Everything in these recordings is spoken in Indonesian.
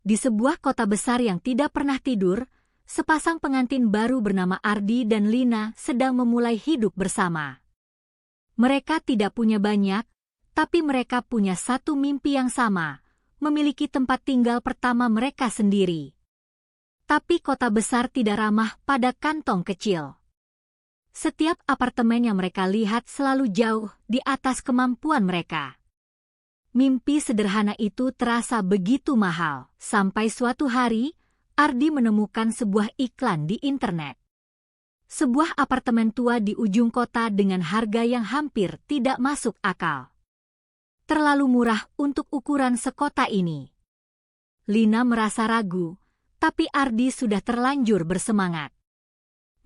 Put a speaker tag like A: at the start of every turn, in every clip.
A: Di sebuah kota besar yang tidak pernah tidur, sepasang pengantin baru bernama Ardi dan Lina sedang memulai hidup bersama. Mereka tidak punya banyak, tapi mereka punya satu mimpi yang sama, memiliki tempat tinggal pertama mereka sendiri. Tapi kota besar tidak ramah pada kantong kecil. Setiap apartemen yang mereka lihat selalu jauh di atas kemampuan mereka. Mimpi sederhana itu terasa begitu mahal, sampai suatu hari, Ardi menemukan sebuah iklan di internet. Sebuah apartemen tua di ujung kota dengan harga yang hampir tidak masuk akal. Terlalu murah untuk ukuran sekota ini. Lina merasa ragu, tapi Ardi sudah terlanjur bersemangat.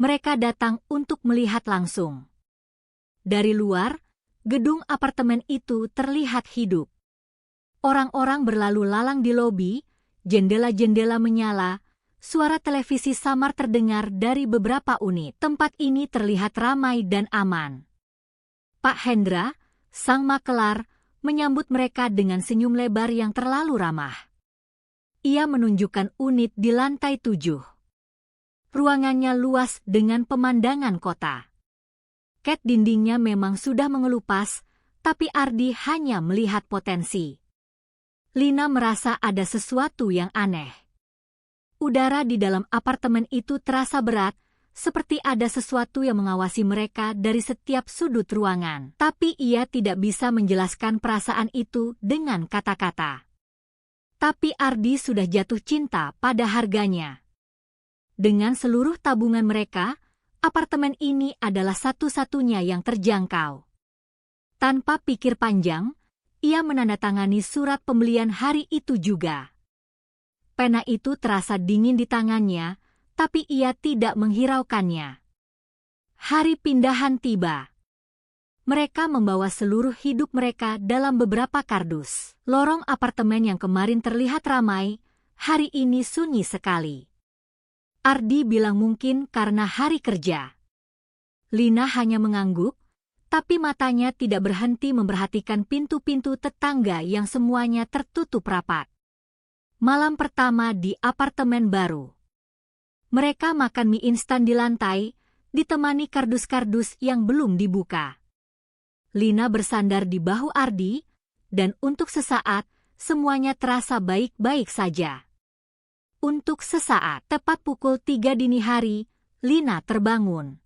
A: Mereka datang untuk melihat langsung. Dari luar, gedung apartemen itu terlihat hidup. Orang-orang berlalu lalang di lobi, jendela-jendela menyala, suara televisi samar terdengar dari beberapa unit. Tempat ini terlihat ramai dan aman. Pak Hendra, sang makelar, menyambut mereka dengan senyum lebar yang terlalu ramah. Ia menunjukkan unit di lantai 7. Ruangannya luas dengan pemandangan kota. Cat dindingnya memang sudah mengelupas, tapi Ardi hanya melihat potensi. Lina merasa ada sesuatu yang aneh. Udara di dalam apartemen itu terasa berat, seperti ada sesuatu yang mengawasi mereka dari setiap sudut ruangan. Tapi ia tidak bisa menjelaskan perasaan itu dengan kata-kata. Tapi Ardi sudah jatuh cinta pada harganya. Dengan seluruh tabungan mereka, apartemen ini adalah satu-satunya yang terjangkau. Tanpa pikir panjang, ia menandatangani surat pembelian hari itu juga. Pena itu terasa dingin di tangannya, tapi ia tidak menghiraukannya. Hari pindahan tiba. Mereka membawa seluruh hidup mereka dalam beberapa kardus. Lorong apartemen yang kemarin terlihat ramai, hari ini sunyi sekali. Ardi bilang mungkin karena hari kerja. Lina hanya mengangguk, tapi matanya tidak berhenti memperhatikan pintu-pintu tetangga yang semuanya tertutup rapat. Malam pertama di apartemen baru. Mereka makan mie instan di lantai, ditemani kardus-kardus yang belum dibuka. Lina bersandar di bahu Ardi, dan untuk sesaat, semuanya terasa baik-baik saja. Untuk sesaat, tepat pukul 3 dini hari, Lina terbangun.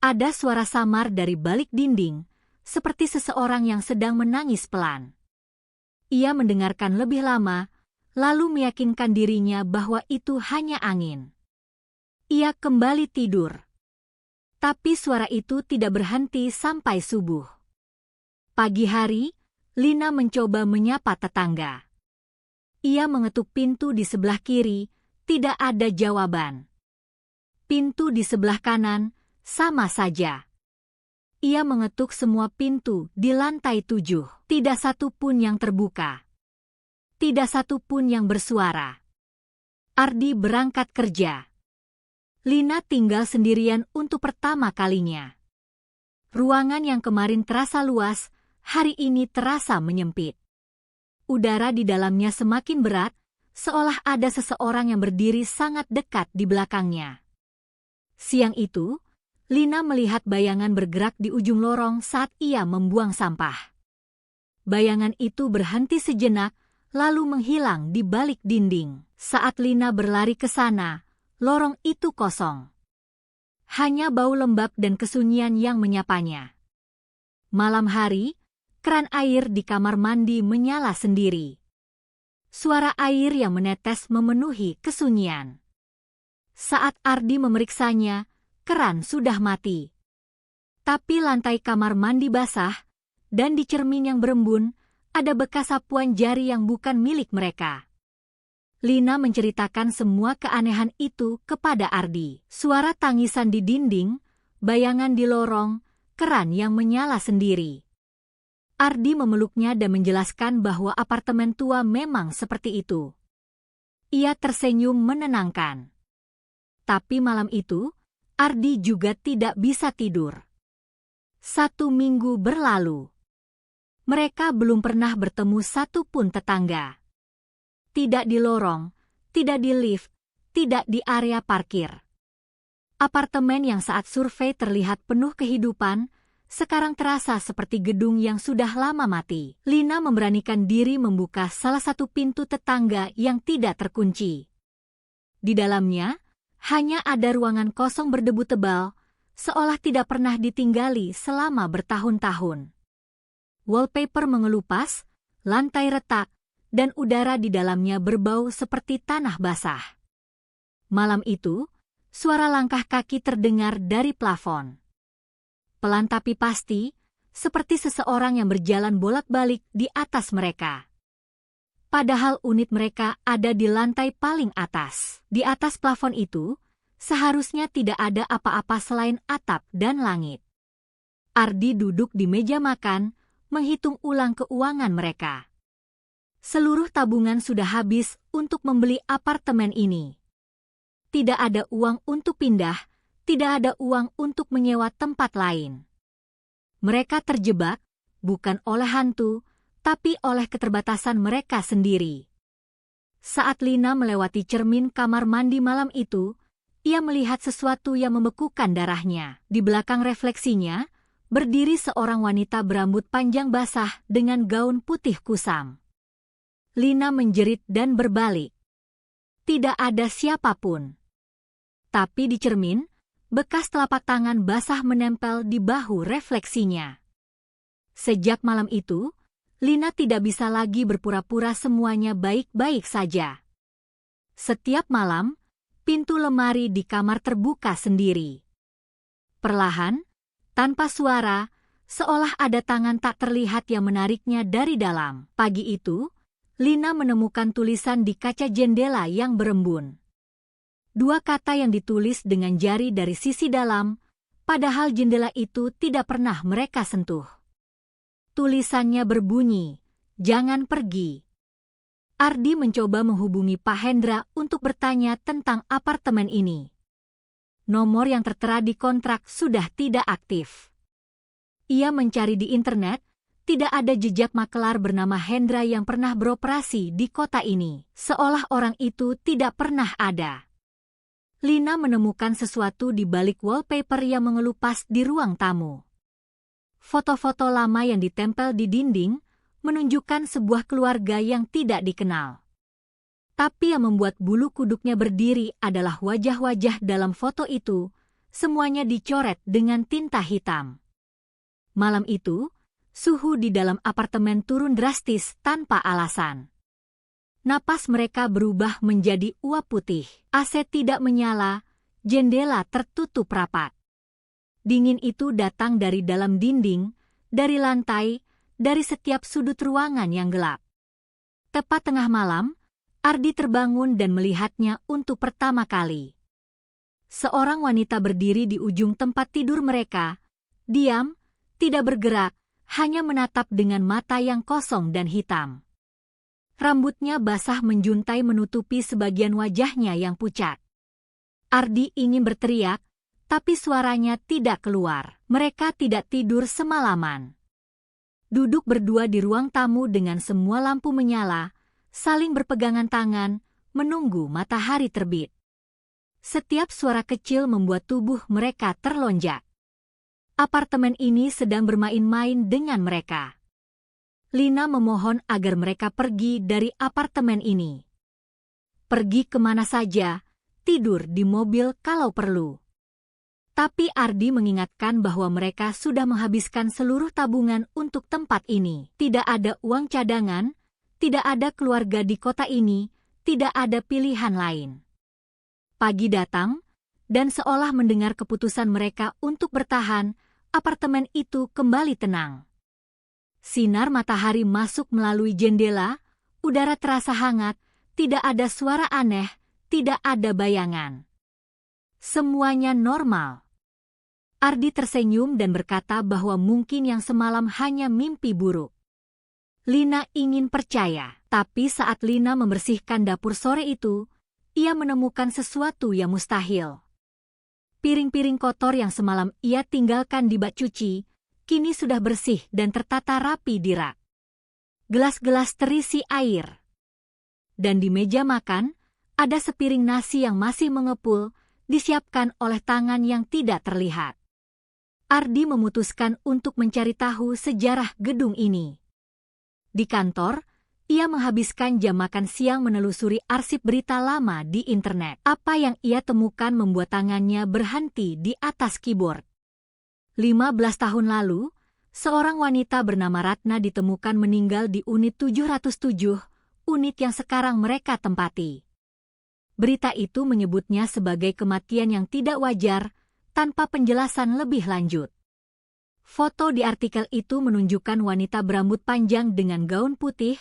A: Ada suara samar dari balik dinding, seperti seseorang yang sedang menangis pelan. Ia mendengarkan lebih lama, lalu meyakinkan dirinya bahwa itu hanya angin. Ia kembali tidur. Tapi suara itu tidak berhenti sampai subuh. Pagi hari, Lina mencoba menyapa tetangga. Ia mengetuk pintu di sebelah kiri, tidak ada jawaban. Pintu di sebelah kanan, sama saja. Ia mengetuk semua pintu di lantai 7. Tidak satu pun yang terbuka. Tidak satu pun yang bersuara. Ardi berangkat kerja. Lina tinggal sendirian untuk pertama kalinya. Ruangan yang kemarin terasa luas, hari ini terasa menyempit. Udara di dalamnya semakin berat, seolah ada seseorang yang berdiri sangat dekat di belakangnya. Siang itu, Lina melihat bayangan bergerak di ujung lorong saat ia membuang sampah. Bayangan itu berhenti sejenak, lalu menghilang di balik dinding. Saat Lina berlari ke sana, lorong itu kosong. Hanya bau lembab dan kesunyian yang menyapanya. Malam hari, keran air di kamar mandi menyala sendiri. Suara air yang menetes memenuhi kesunyian. Saat Ardi memeriksanya, keran sudah mati. Tapi lantai kamar mandi basah, dan di cermin yang berembun, ada bekas sapuan jari yang bukan milik mereka. Lina menceritakan semua keanehan itu kepada Ardi. Suara tangisan di dinding, bayangan di lorong, keran yang menyala sendiri. Ardi memeluknya dan menjelaskan bahwa apartemen tua memang seperti itu. Ia tersenyum menenangkan. Tapi malam itu, Ardi juga tidak bisa tidur. 1 minggu berlalu. Mereka belum pernah bertemu satu pun tetangga. tidak di lorong, tidak di lift, tidak di area parkir. Apartemen yang saat survei terlihat penuh kehidupan, sekarang terasa seperti gedung yang sudah lama mati. Lina memberanikan diri membuka salah satu pintu tetangga yang tidak terkunci. Di dalamnya, hanya ada ruangan kosong berdebu tebal, seolah tidak pernah ditinggali selama bertahun-tahun. Wallpaper mengelupas, lantai retak, dan udara di dalamnya berbau seperti tanah basah. Malam itu, suara langkah kaki terdengar dari plafon. Pelan tapi pasti, seperti seseorang yang berjalan bolak-balik di atas mereka. Padahal unit mereka ada di lantai paling atas. Di atas plafon itu, seharusnya tidak ada apa-apa selain atap dan langit. Ardi duduk di meja makan, menghitung ulang keuangan mereka. Seluruh tabungan sudah habis untuk membeli apartemen ini. Tidak ada uang untuk pindah, tidak ada uang untuk menyewa tempat lain. Mereka terjebak, bukan oleh hantu, tapi oleh keterbatasan mereka sendiri. Saat Lina melewati cermin kamar mandi malam itu, ia melihat sesuatu yang membekukan darahnya. Di belakang refleksinya, berdiri seorang wanita berambut panjang basah dengan gaun putih kusam. Lina menjerit dan berbalik. Tidak ada siapapun. Tapi di cermin, bekas telapak tangan basah menempel di bahu refleksinya. Sejak malam itu, Lina tidak bisa lagi berpura-pura semuanya baik-baik saja. Setiap malam, pintu lemari di kamar terbuka sendiri. Perlahan, tanpa suara, seolah ada tangan tak terlihat yang menariknya dari dalam. Pagi itu, Lina menemukan tulisan di kaca jendela yang berembun. Dua kata yang ditulis dengan jari dari sisi dalam, padahal jendela itu tidak pernah mereka sentuh. Tulisannya berbunyi, "Jangan pergi." Ardi mencoba menghubungi Pak Hendra untuk bertanya tentang apartemen ini. Nomor yang tertera di kontrak sudah tidak aktif. Ia mencari di internet, tidak ada jejak makelar bernama Hendra yang pernah beroperasi di kota ini, seolah orang itu tidak pernah ada. Lina menemukan sesuatu di balik wallpaper yang mengelupas di ruang tamu. Foto-foto lama yang ditempel di dinding menunjukkan sebuah keluarga yang tidak dikenal. Tapi yang membuat bulu kuduknya berdiri adalah wajah-wajah dalam foto itu, semuanya dicoret dengan tinta hitam. Malam itu, suhu di dalam apartemen turun drastis tanpa alasan. Napas mereka berubah menjadi uap putih. AC tidak menyala, jendela tertutup rapat. Dingin itu datang dari dalam dinding, dari lantai, dari setiap sudut ruangan yang gelap. Tepat tengah malam, Ardi terbangun dan melihatnya untuk pertama kali. Seorang wanita berdiri di ujung tempat tidur mereka, diam, tidak bergerak, hanya menatap dengan mata yang kosong dan hitam. Rambutnya basah menjuntai menutupi sebagian wajahnya yang pucat. Ardi ingin berteriak, tapi suaranya tidak keluar. Mereka tidak tidur semalaman. Duduk berdua di ruang tamu dengan semua lampu menyala, saling berpegangan tangan, menunggu matahari terbit. Setiap suara kecil membuat tubuh mereka terlonjak. Apartemen ini sedang bermain-main dengan mereka. Lina memohon agar mereka pergi dari apartemen ini. Pergi kemana saja, tidur di mobil kalau perlu. Tapi Ardi mengingatkan bahwa mereka sudah menghabiskan seluruh tabungan untuk tempat ini. Tidak ada uang cadangan, tidak ada keluarga di kota ini, tidak ada pilihan lain. Pagi datang, dan seolah mendengar keputusan mereka untuk bertahan, apartemen itu kembali tenang. Sinar matahari masuk melalui jendela, udara terasa hangat, tidak ada suara aneh, tidak ada bayangan. Semuanya normal. Ardi tersenyum dan berkata bahwa mungkin yang semalam hanya mimpi buruk. Lina ingin percaya, tapi saat Lina membersihkan dapur sore itu, ia menemukan sesuatu yang mustahil. Piring-piring kotor yang semalam ia tinggalkan di bak cuci, kini sudah bersih dan tertata rapi di rak. Gelas-gelas terisi air. dan di meja makan, ada sepiring nasi yang masih mengepul, disiapkan oleh tangan yang tidak terlihat. Ardi memutuskan untuk mencari tahu sejarah gedung ini. Di kantor, ia menghabiskan jam makan siang menelusuri arsip berita lama di internet. Apa yang ia temukan membuat tangannya berhenti di atas keyboard. 15 tahun lalu, seorang wanita bernama Ratna ditemukan meninggal di unit 707, unit yang sekarang mereka tempati. Berita itu menyebutnya sebagai kematian yang tidak wajar, tanpa penjelasan lebih lanjut. Foto di artikel itu menunjukkan wanita berambut panjang dengan gaun putih,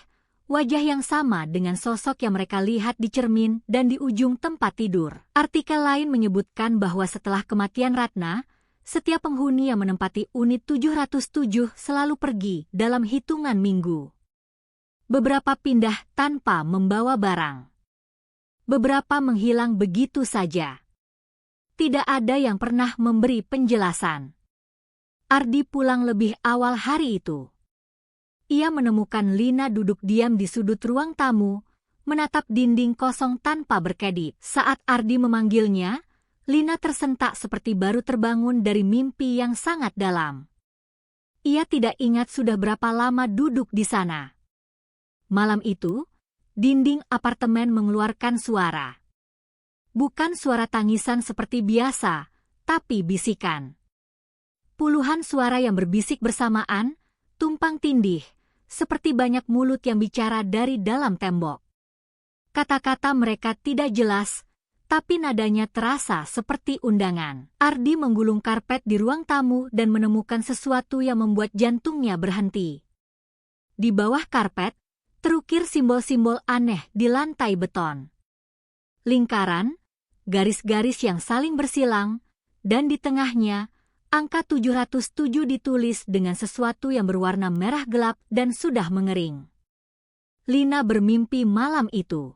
A: wajah yang sama dengan sosok yang mereka lihat di cermin dan di ujung tempat tidur. Artikel lain menyebutkan bahwa setelah kematian Ratna, setiap penghuni yang menempati unit 707 selalu pergi dalam hitungan minggu. Beberapa pindah tanpa membawa barang. Beberapa menghilang begitu saja. Tidak ada yang pernah memberi penjelasan. Ardi pulang lebih awal hari itu. Ia menemukan Lina duduk diam di sudut ruang tamu, menatap dinding kosong tanpa berkedip. Saat Ardi memanggilnya, Lina tersentak seperti baru terbangun dari mimpi yang sangat dalam. Ia tidak ingat sudah berapa lama duduk di sana. Malam itu, dinding apartemen mengeluarkan suara. Bukan suara tangisan seperti biasa, tapi bisikan. Puluhan suara yang berbisik bersamaan, tumpang tindih, seperti banyak mulut yang bicara dari dalam tembok. Kata-kata mereka tidak jelas, tapi nadanya terasa seperti undangan. Ardi menggulung karpet di ruang tamu dan menemukan sesuatu yang membuat jantungnya berhenti. Di bawah karpet, terukir simbol-simbol aneh di lantai beton. Lingkaran, garis-garis yang saling bersilang, dan di tengahnya, angka 707 ditulis dengan sesuatu yang berwarna merah gelap dan sudah mengering. Lina bermimpi malam itu.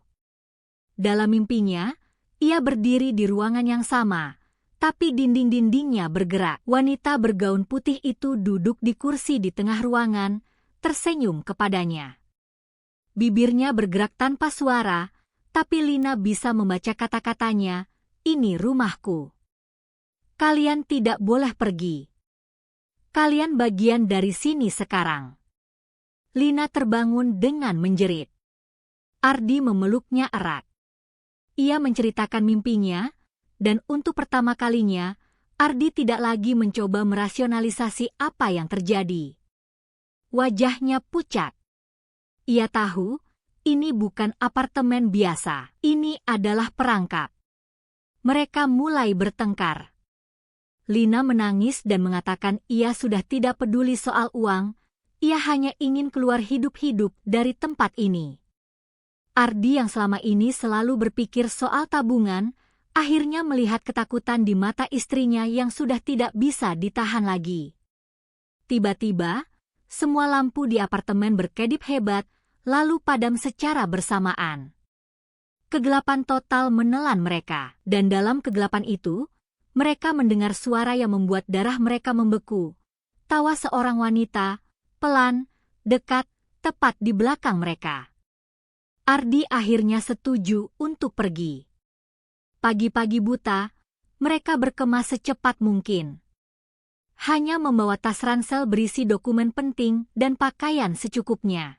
A: Dalam mimpinya, ia berdiri di ruangan yang sama, tapi dinding-dindingnya bergerak. Wanita bergaun putih itu duduk di kursi di tengah ruangan, tersenyum kepadanya. Bibirnya bergerak tanpa suara, tapi Lina bisa membaca kata-katanya, "Ini rumahku. Kalian tidak boleh pergi. Kalian bagian dari sini sekarang." Lina terbangun dengan menjerit. Ardi memeluknya erat. Ia menceritakan mimpinya, dan untuk pertama kalinya, Ardi tidak lagi mencoba merasionalisasi apa yang terjadi. Wajahnya pucat. Ia tahu, ini bukan apartemen biasa. Ini adalah perangkap. Mereka mulai bertengkar. Lina menangis dan mengatakan ia sudah tidak peduli soal uang, ia hanya ingin keluar hidup-hidup dari tempat ini. Ardi yang selama ini selalu berpikir soal tabungan, akhirnya melihat ketakutan di mata istrinya yang sudah tidak bisa ditahan lagi. Tiba-tiba, semua lampu di apartemen berkedip hebat, lalu padam secara bersamaan. Kegelapan total menelan mereka, dan dalam kegelapan itu, mereka mendengar suara yang membuat darah mereka membeku. Tawa seorang wanita, pelan, dekat, tepat di belakang mereka. Ardi akhirnya setuju untuk pergi. Pagi-pagi buta, mereka berkemas secepat mungkin. Hanya membawa tas ransel berisi dokumen penting dan pakaian secukupnya.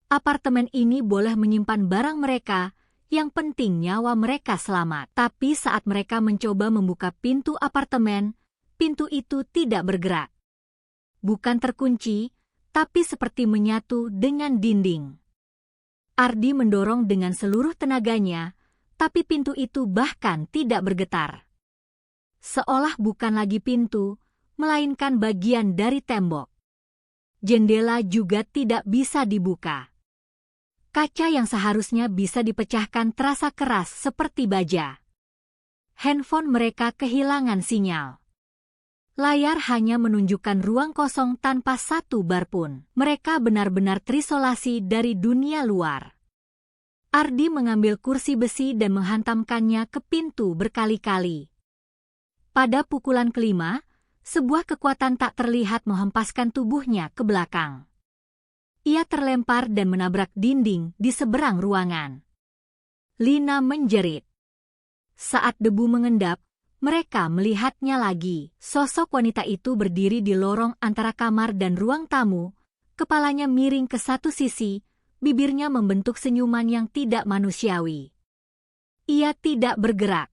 A: Apartemen ini boleh menyimpan barang mereka, yang penting nyawa mereka selamat. Tapi saat mereka mencoba membuka pintu apartemen, pintu itu tidak bergerak. Bukan terkunci, tapi seperti menyatu dengan dinding. Ardi mendorong dengan seluruh tenaganya, tapi pintu itu bahkan tidak bergetar. Seolah bukan lagi pintu, melainkan bagian dari tembok. Jendela juga tidak bisa dibuka. Kaca yang seharusnya bisa dipecahkan terasa keras seperti baja. Handphone mereka kehilangan sinyal. Layar hanya menunjukkan ruang kosong tanpa satu bar pun. Mereka benar-benar terisolasi dari dunia luar. Ardi mengambil kursi besi dan menghantamkannya ke pintu berkali-kali. Pada pukulan kelima, sebuah kekuatan tak terlihat menghempaskan tubuhnya ke belakang. Ia terlempar dan menabrak dinding di seberang ruangan. Lina menjerit. Saat debu mengendap, mereka melihatnya lagi. Sosok wanita itu berdiri di lorong antara kamar dan ruang tamu, kepalanya miring ke satu sisi, bibirnya membentuk senyuman yang tidak manusiawi. Ia tidak bergerak.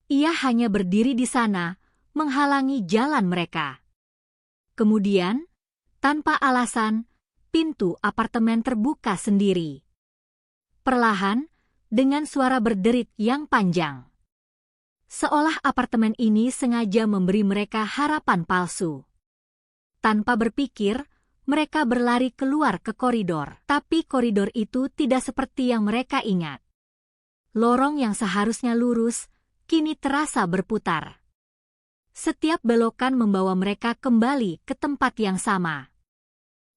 A: Ia hanya berdiri di sana, menghalangi jalan mereka. Kemudian, tanpa alasan, pintu apartemen terbuka sendiri. Perlahan, dengan suara berderit yang panjang. Seolah apartemen ini sengaja memberi mereka harapan palsu. Tanpa berpikir, mereka berlari keluar ke koridor. Tapi koridor itu tidak seperti yang mereka ingat. Lorong yang seharusnya lurus, kini terasa berputar. Setiap belokan membawa mereka kembali ke tempat yang sama.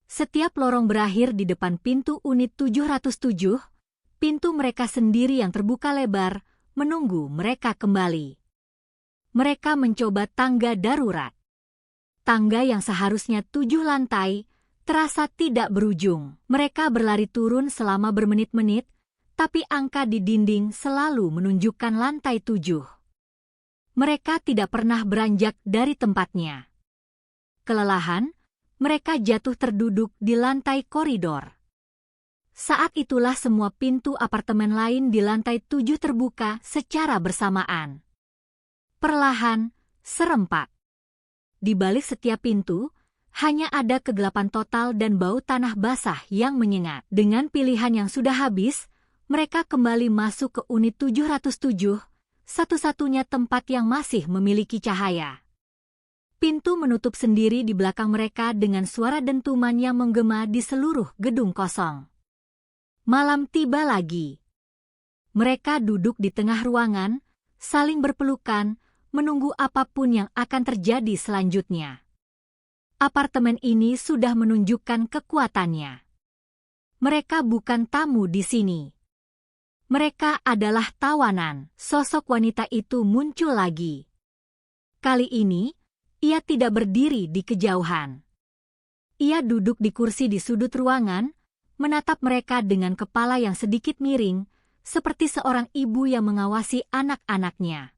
A: Setiap lorong berakhir di depan pintu unit 707, pintu mereka sendiri yang terbuka lebar, menunggu mereka kembali. Mereka mencoba tangga darurat. Tangga yang seharusnya 7 lantai, terasa tidak berujung. Mereka berlari turun selama bermenit-menit, tapi angka di dinding selalu menunjukkan lantai 7. Mereka tidak pernah beranjak dari tempatnya. Kelelahan, mereka jatuh terduduk di lantai koridor. Saat itulah semua pintu apartemen lain di lantai 7 terbuka secara bersamaan. Perlahan, serempak. Di balik setiap pintu, hanya ada kegelapan total dan bau tanah basah yang menyengat. Dengan pilihan yang sudah habis, mereka kembali masuk ke unit 707, satu-satunya tempat yang masih memiliki cahaya. Pintu menutup sendiri di belakang mereka dengan suara dentuman yang menggema di seluruh gedung kosong. Malam tiba lagi. Mereka duduk di tengah ruangan, saling berpelukan, menunggu apapun yang akan terjadi selanjutnya. Apartemen ini sudah menunjukkan kekuatannya. Mereka bukan tamu di sini. Mereka adalah tawanan. Sosok wanita itu muncul lagi. Kali ini, ia tidak berdiri di kejauhan. Ia duduk di kursi di sudut ruangan, menatap mereka dengan kepala yang sedikit miring, seperti seorang ibu yang mengawasi anak-anaknya.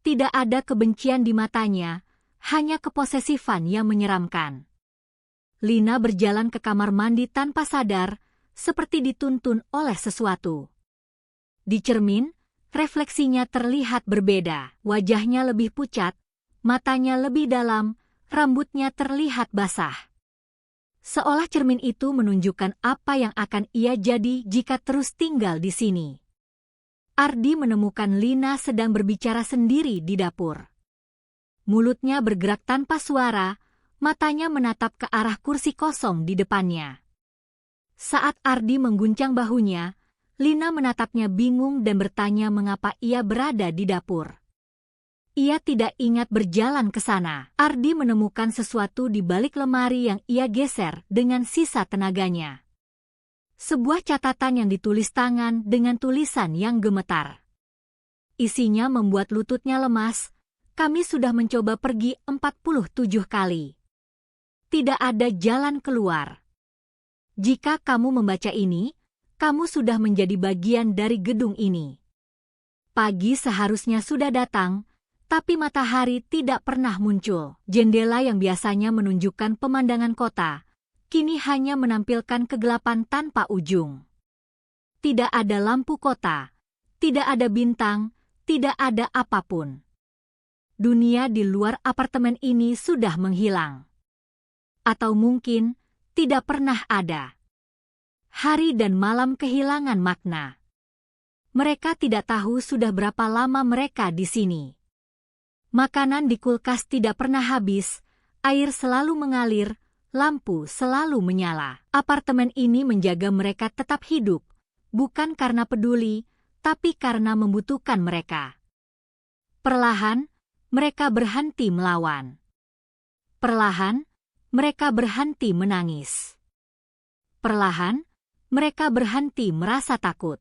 A: Tidak ada kebencian di matanya, hanya keposesifan yang menyeramkan. Lina berjalan ke kamar mandi tanpa sadar, seperti dituntun oleh sesuatu. Di cermin, refleksinya terlihat berbeda. Wajahnya lebih pucat, matanya lebih dalam, rambutnya terlihat basah. Seolah cermin itu menunjukkan apa yang akan ia jadi jika terus tinggal di sini. Ardi menemukan Lina sedang berbicara sendiri di dapur. Mulutnya bergerak tanpa suara, matanya menatap ke arah kursi kosong di depannya. Saat Ardi mengguncang bahunya, Lina menatapnya bingung dan bertanya mengapa ia berada di dapur. Ia tidak ingat berjalan ke sana. Ardi menemukan sesuatu di balik lemari yang ia geser dengan sisa tenaganya. Sebuah catatan yang ditulis tangan dengan tulisan yang gemetar. Isinya membuat lututnya lemas. Kami sudah mencoba pergi 47 kali. Tidak ada jalan keluar. Jika kamu membaca ini, kamu sudah menjadi bagian dari gedung ini. Pagi seharusnya sudah datang, tapi matahari tidak pernah muncul. Jendela yang biasanya menunjukkan pemandangan kota, kini hanya menampilkan kegelapan tanpa ujung. Tidak ada lampu kota, tidak ada bintang, tidak ada apapun. Dunia di luar apartemen ini sudah menghilang. Atau mungkin, tidak pernah ada. Hari dan malam kehilangan makna. Mereka tidak tahu sudah berapa lama mereka di sini. Makanan di kulkas tidak pernah habis, air selalu mengalir, lampu selalu menyala. Apartemen ini menjaga mereka tetap hidup, bukan karena peduli, tapi karena membutuhkan mereka. Perlahan, mereka berhenti melawan. Perlahan, mereka berhenti menangis. Perlahan, mereka berhenti merasa takut.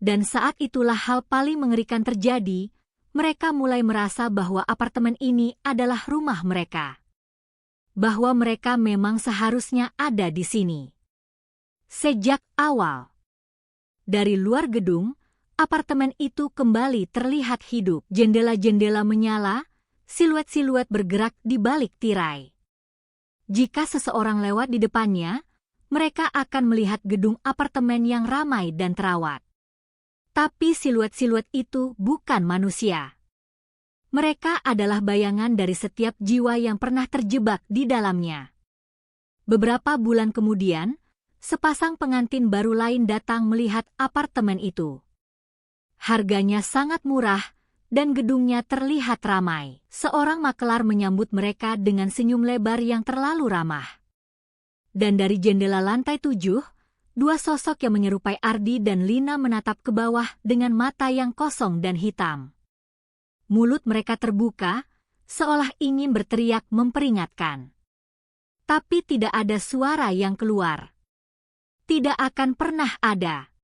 A: Dan saat itulah hal paling mengerikan terjadi. Mereka mulai merasa bahwa apartemen ini adalah rumah mereka. bahwa mereka memang seharusnya ada di sini. Sejak awal. Dari luar gedung, apartemen itu kembali terlihat hidup. Jendela-jendela menyala, siluet-siluet bergerak di balik tirai. Jika seseorang lewat di depannya, mereka akan melihat gedung apartemen yang ramai dan terawat. Tapi siluet-siluet itu bukan manusia. Mereka adalah bayangan dari setiap jiwa yang pernah terjebak di dalamnya. Beberapa bulan kemudian, sepasang pengantin baru lain datang melihat apartemen itu. Harganya sangat murah dan gedungnya terlihat ramai. Seorang makelar menyambut mereka dengan senyum lebar yang terlalu ramah. Dan dari jendela lantai 7, dua sosok yang menyerupai Ardi dan Lina menatap ke bawah dengan mata yang kosong dan hitam. Mulut mereka terbuka, seolah ingin berteriak memperingatkan. Tapi tidak ada suara yang keluar. Tidak akan pernah ada.